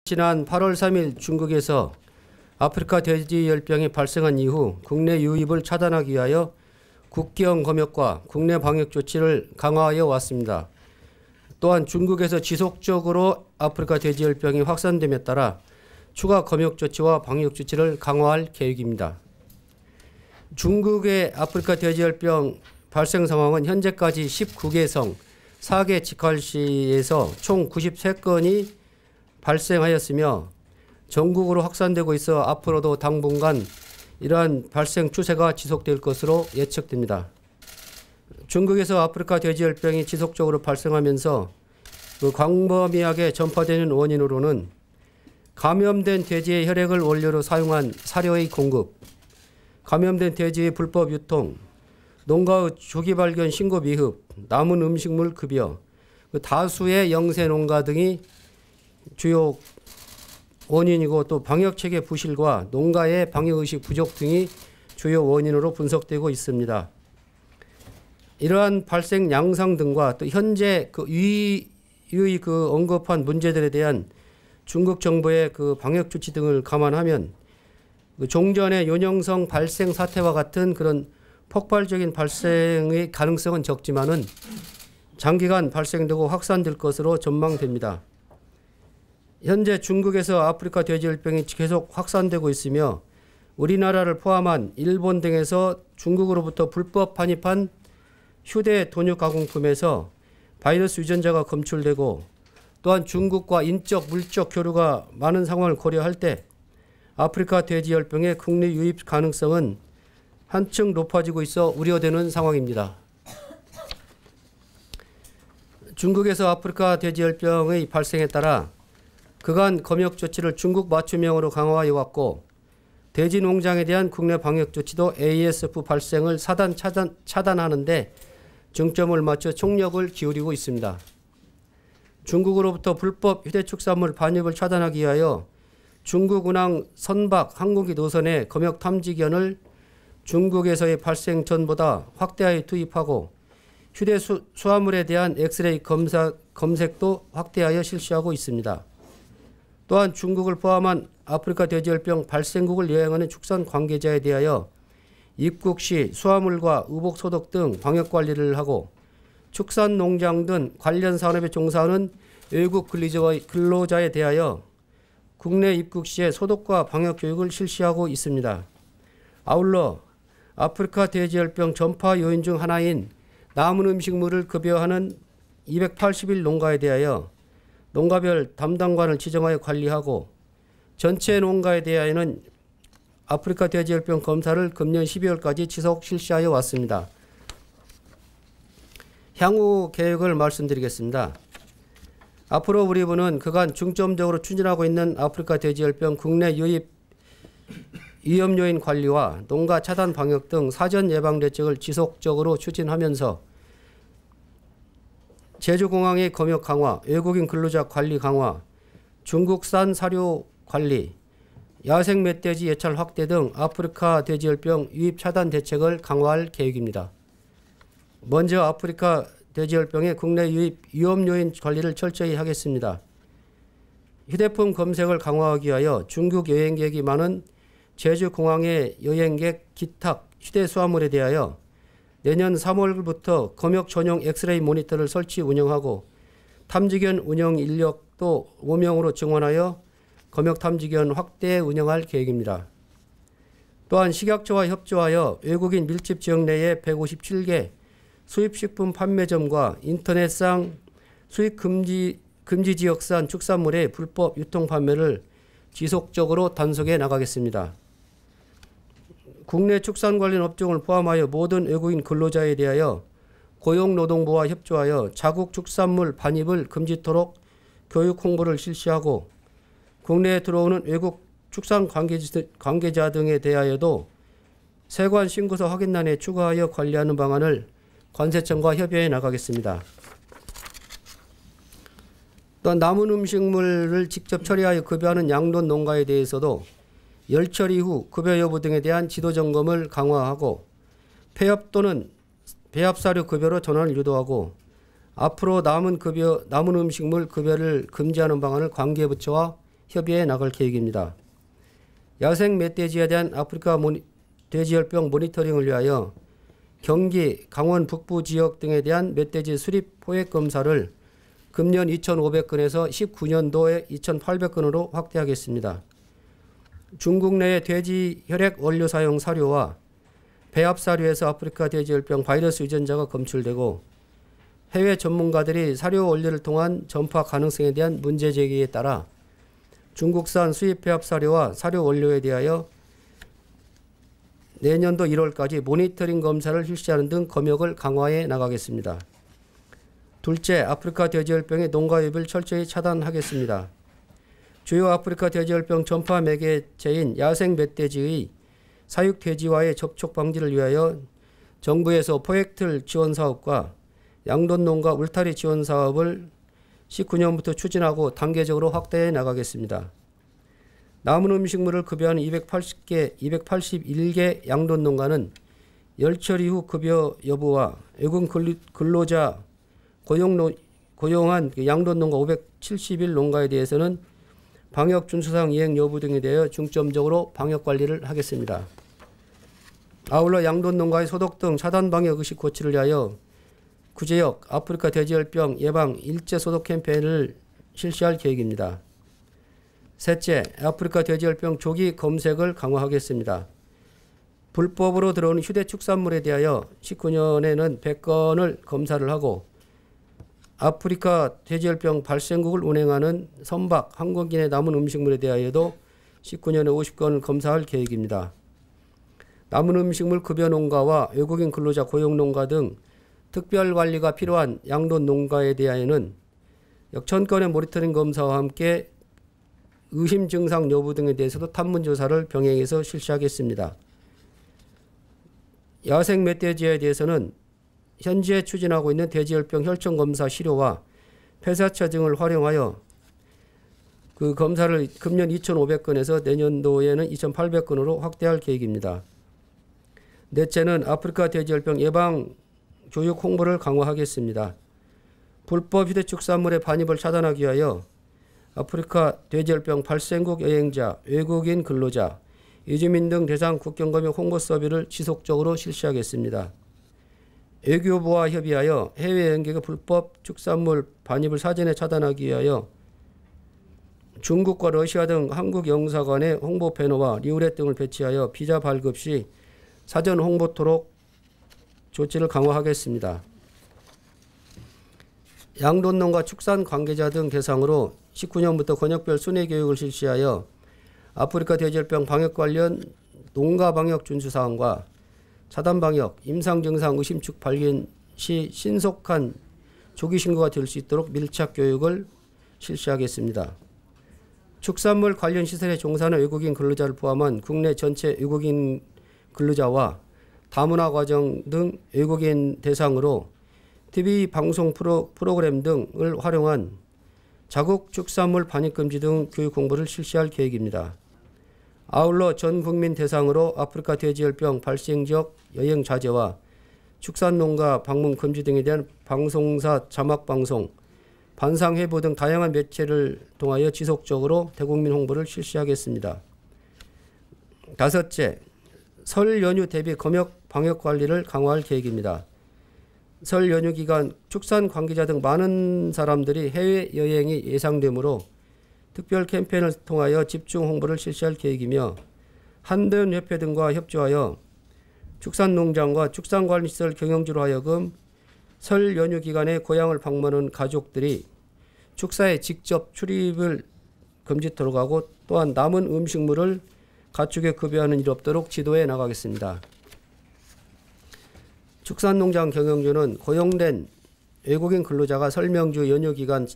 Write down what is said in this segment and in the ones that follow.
지난 8월 3일 중국에서 아프리카 돼지열병이 발생한 이후 국내 유입을 차단하기 위하여 국경 검역과 국내 방역 조치를 강화하여 왔습니다. 또한 중국에서 지속적으로 아프리카 돼지열병이 확산됨에 따라 추가 검역 조치와 방역 조치를 강화할 계획입니다. 중국의 아프리카 돼지열병 발생 상황은 현재까지 19개성 4개 직할시에서 총 93건이 발생하였으며 전국으로 확산되고 있어 앞으로도 당분간 이러한 발생 추세가 지속될 것으로 예측됩니다. 중국에서 아프리카 돼지열병이 지속적으로 발생하면서 광범위하게 전파되는 원인으로는 감염된 돼지의 혈액을 원료로 사용한 사료의 공급, 감염된 돼지의 불법 유통, 농가의 조기 발견 신고 미흡, 남은 음식물 급여, 다수의 영세 농가 등이 주요 원인이고 또 방역체계 부실과 농가의 방역의식 부족 등이 주요 원인으로 분석되고 있습니다. 이러한 발생 양상 등과 또 현재 위의 언급한 문제들에 대한 중국 정부의 방역 조치 등을 감안하면 종전의 요령성 발생 사태와 같은 그런 폭발적인 발생의 가능성은 적지만은 장기간 발생되고 확산될 것으로 전망됩니다. 현재 중국에서 아프리카 돼지열병이 계속 확산되고 있으며 우리나라를 포함한 일본 등에서 중국으로부터 불법 반입한 휴대 돈육 가공품에서 바이러스 유전자가 검출되고 또한 중국과 인적 물적 교류가 많은 상황을 고려할 때 아프리카 돼지열병의 국내 유입 가능성은 한층 높아지고 있어 우려되는 상황입니다. 중국에서 아프리카 돼지열병의 발생에 따라 그간 검역 조치를 중국 맞춤형으로 강화해 왔고 돼지 농장에 대한 국내 방역 조치도 ASF 발생을 차단하는 데 중점을 맞춰 총력을 기울이고 있습니다. 중국으로부터 불법 휴대축산물 반입을 차단하기 위하여 중국 운항 선박 항공기 노선의 검역 탐지견을 중국에서의 발생 전보다 확대하여 투입하고 휴대 수화물에 대한 엑스레이 검색도 확대하여 실시하고 있습니다. 또한 중국을 포함한 아프리카 돼지열병 발생국을 여행하는 축산 관계자에 대하여 입국 시 수화물과 의복 소독 등 방역 관리를 하고 축산 농장 등 관련 산업에 종사하는 외국 근로자에 대하여 국내 입국 시에 소독과 방역 교육을 실시하고 있습니다. 아울러 아프리카 돼지열병 전파 요인 중 하나인 남은 음식물을 급여하는 280일 농가에 대하여 농가별 담당관을 지정하여 관리하고 전체 농가에 대하여는 아프리카 돼지열병 검사를 금년 12월까지 지속 실시하여 왔습니다. 향후 계획을 말씀드리겠습니다. 앞으로 우리 부는 그간 중점적으로 추진하고 있는 아프리카 돼지열병 국내 유입 위험 요인 관리와 농가 차단 방역 등 사전 예방 대책을 지속적으로 추진하면서 제주공항의 검역 강화, 외국인 근로자 관리 강화, 중국산 사료 관리, 야생 멧돼지 예찰 확대 등 아프리카 돼지열병 유입 차단 대책을 강화할 계획입니다. 먼저 아프리카 돼지열병의 국내 유입 위험 요인 관리를 철저히 하겠습니다. 휴대폰 검색을 강화하기 위하여 중국 여행객이 많은 제주공항의 여행객 기탁 휴대 수화물에 대하여 내년 3월부터 검역 전용 엑스레이 모니터를 설치 운영하고 탐지견 운영 인력도 5명으로 증원하여 검역 탐지견 확대 운영할 계획입니다. 또한 식약처와 협조하여 외국인 밀집 지역 내에 157개 수입식품 판매점과 인터넷상 수입 금지 지역산 축산물의 불법 유통 판매를 지속적으로 단속해 나가겠습니다. 국내 축산 관련 업종을 포함하여 모든 외국인 근로자에 대하여 고용노동부와 협조하여 자국 축산물 반입을 금지토록 교육 홍보를 실시하고 국내에 들어오는 외국 축산 관계자 등에 대하여도 세관 신고서 확인란에 추가하여 관리하는 방안을 관세청과 협의해 나가겠습니다. 또한 남은 음식물을 직접 처리하여 급여하는 양돈 농가에 대해서도 열처리 이후 급여 여부 등에 대한 지도 점검을 강화하고 폐업 또는 배합사료 급여로 전환을 유도하고 앞으로 남은 음식물 급여를 금지하는 방안을 관계부처와 협의해 나갈 계획입니다. 야생 멧돼지에 대한 아프리카 돼지열병 모니터링을 위하여 경기, 강원 북부 지역 등에 대한 멧돼지 수립 포획 검사를 금년 2,500건에서 19년도에 2,800건으로 확대하겠습니다. 중국 내의 돼지 혈액 원료 사용 사료와 배합 사료에서 아프리카 돼지열병 바이러스 유전자가 검출되고 해외 전문가들이 사료 원료를 통한 전파 가능성에 대한 문제 제기에 따라 중국산 수입 배합 사료와 사료 원료에 대하여 내년도 1월까지 모니터링 검사를 실시하는 등 검역을 강화해 나가겠습니다. 둘째, 아프리카 돼지열병의 농가 유입을 철저히 차단하겠습니다. 주요 아프리카 돼지열병 전파 매개체인 야생 멧돼지의 사육 돼지와의 접촉 방지를 위하여 정부에서 포획틀 지원 사업과 양돈 농가 울타리 지원 사업을 19년부터 추진하고 단계적으로 확대해 나가겠습니다. 남은 음식물을 급여하는 281개 양돈 농가는 열처리 후 급여 여부와 외국 근로자 고용한 양돈 농가 571 농가에 대해서는 방역 준수사항 이행 여부 등에 대하여 중점적으로 방역 관리를 하겠습니다. 아울러 양돈 농가의 소독 등 차단 방역 의식 고취를 위하여 구제역 아프리카 돼지열병 예방 일제 소독 캠페인을 실시할 계획입니다. 셋째, 아프리카 돼지열병 조기 검색을 강화하겠습니다. 불법으로 들어오는 휴대축산물에 대하여 19년에는 100건을 검사를 하고 아프리카 돼지열병 발생국을 운행하는 선박, 항공기내 남은 음식물에 대하여도 19년에 50건을 검사할 계획입니다. 남은 음식물 급여 농가와 외국인 근로자 고용 농가 등 특별 관리가 필요한 양돈 농가에 대하여는 약 1000건의 모니터링 검사와 함께 의심 증상 여부 등에 대해서도 탐문 조사를 병행해서 실시하겠습니다. 야생 멧돼지에 대해서는 현재 추진하고 있는 돼지열병 혈청 검사 시료와 폐사처 등을 활용하여 그 검사를 금년 2,500건에서 내년도에는 2,800건으로 확대할 계획입니다. 넷째는 아프리카 돼지열병 예방 교육 홍보를 강화하겠습니다. 불법 휴대축산물의 반입을 차단하기 위하여 아프리카 돼지열병 발생국 여행자, 외국인 근로자, 이주민 등 대상 국경검역 홍보 서비스를 지속적으로 실시하겠습니다. 외교부와 협의하여 해외 여행객의 불법 축산물 반입을 사전에 차단하기 위하여 중국과 러시아 등 한국 영사관에 홍보 배너와 리우렛 등을 배치하여 비자 발급 시 사전 홍보토록 조치를 강화하겠습니다. 양돈농가 축산 관계자 등 대상으로 19년부터 권역별 순회 교육을 실시하여 아프리카 돼지열병 방역 관련 농가 방역 준수 사항과 차단 방역, 임상 증상 의심축 발견 시 신속한 조기 신고가 될 수 있도록 밀착 교육을 실시하겠습니다. 축산물 관련 시설에 종사하는 외국인 근로자를 포함한 국내 전체 외국인 근로자와 다문화 과정 등 외국인 대상으로 TV 방송 프로그램 등을 활용한 자국 축산물 반입 금지 등 교육 공부를 실시할 계획입니다. 아울러 전 국민 대상으로 아프리카 돼지열병 발생 지역 여행 자제와 축산농가 방문 금지 등에 대한 방송사 자막 방송, 반상 해부 등 다양한 매체를 통하여 지속적으로 대국민 홍보를 실시하겠습니다. 다섯째, 설 연휴 대비 검역 방역 관리를 강화할 계획입니다. 설 연휴 기간 축산 관계자 등 많은 사람들이 해외 여행이 예상되므로 특별 캠페인을 통하여 집중 홍보를 실시할 계획이며 한den협회 등과 협조하여 축산농장과 축산관리시설 경영주로 하여금 설 연휴 기간에 고향을 방문하는 가족들이 축사에 직접 출입을 금지토록 하고 또한 남은 음식물을 가축에 급여하는 일이 없도록 지도해 나가겠습니다. 축산농장 경영주는 고용된 외국인 근로자가 설 명주 연휴 기간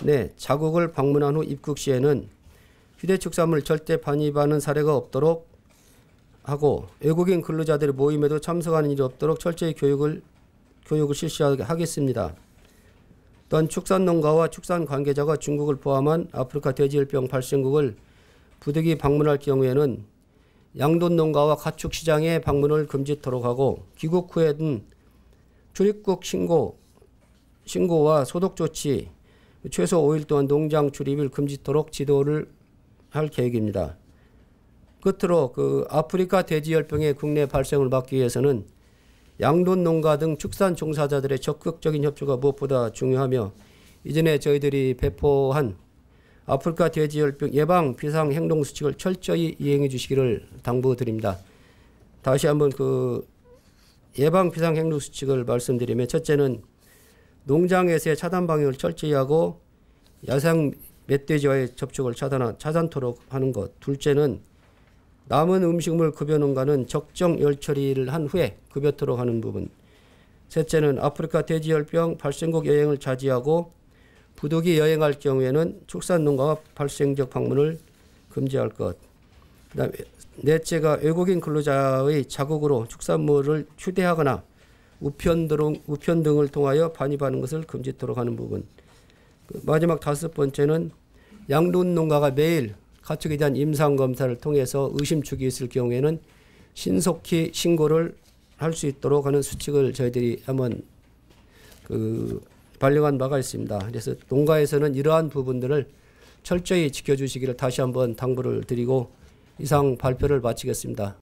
내 자국을 방문한 후 입국 시에는 휴대축산물 절대 반입하는 사례가 없도록 하고 외국인 근로자들의 모임에도 참석하는 일이 없도록 철저히 교육을 실시하겠습니다. 또한 축산농가와 축산 관계자가 중국을 포함한 아프리카 돼지열병 발생국을 부득이 방문할 경우에는 양돈농가와 가축시장의 방문을 금지토록 하고 귀국 후에는 출입국 신고와 소독 조치, 최소 5일 동안 농장 출입을 금지토록 지도를 할 계획입니다. 끝으로 그 아프리카 돼지열병의 국내 발생을 막기 위해서는 양돈 농가 등 축산 종사자들의 적극적인 협조가 무엇보다 중요하며 이전에 저희들이 배포한 아프리카 돼지열병 예방 비상 행동 수칙을 철저히 이행해 주시기를 당부드립니다. 다시 한번 그 예방 비상 행동 수칙을 말씀드리면, 첫째는 농장에서의 차단 방역을 철저히 하고 야생 멧돼지와의 접촉을 차단토록 하는 것. 둘째는 남은 음식물 급여 농가는 적정 열 처리를 한 후에 급여토록 하는 부분. 셋째는 아프리카 돼지열병 발생국 여행을 자제하고 부득이 여행할 경우에는 축산농가와 발생지역 방문을 금지할 것. 그다음에 넷째가 외국인 근로자의 자국으로 축산물을 휴대하거나 우편 등을 통하여 반입하는 것을 금지토록 하는 부분. 마지막 다섯 번째는 양돈 농가가 매일 가축에 대한 임상 검사를 통해서 의심축이 있을 경우에는 신속히 신고를 할 수 있도록 하는 수칙을 저희들이 한번 발령한 바가 있습니다. 그래서 농가에서는 이러한 부분들을 철저히 지켜주시기를 다시 한번 당부를 드리고 이상 발표를 마치겠습니다.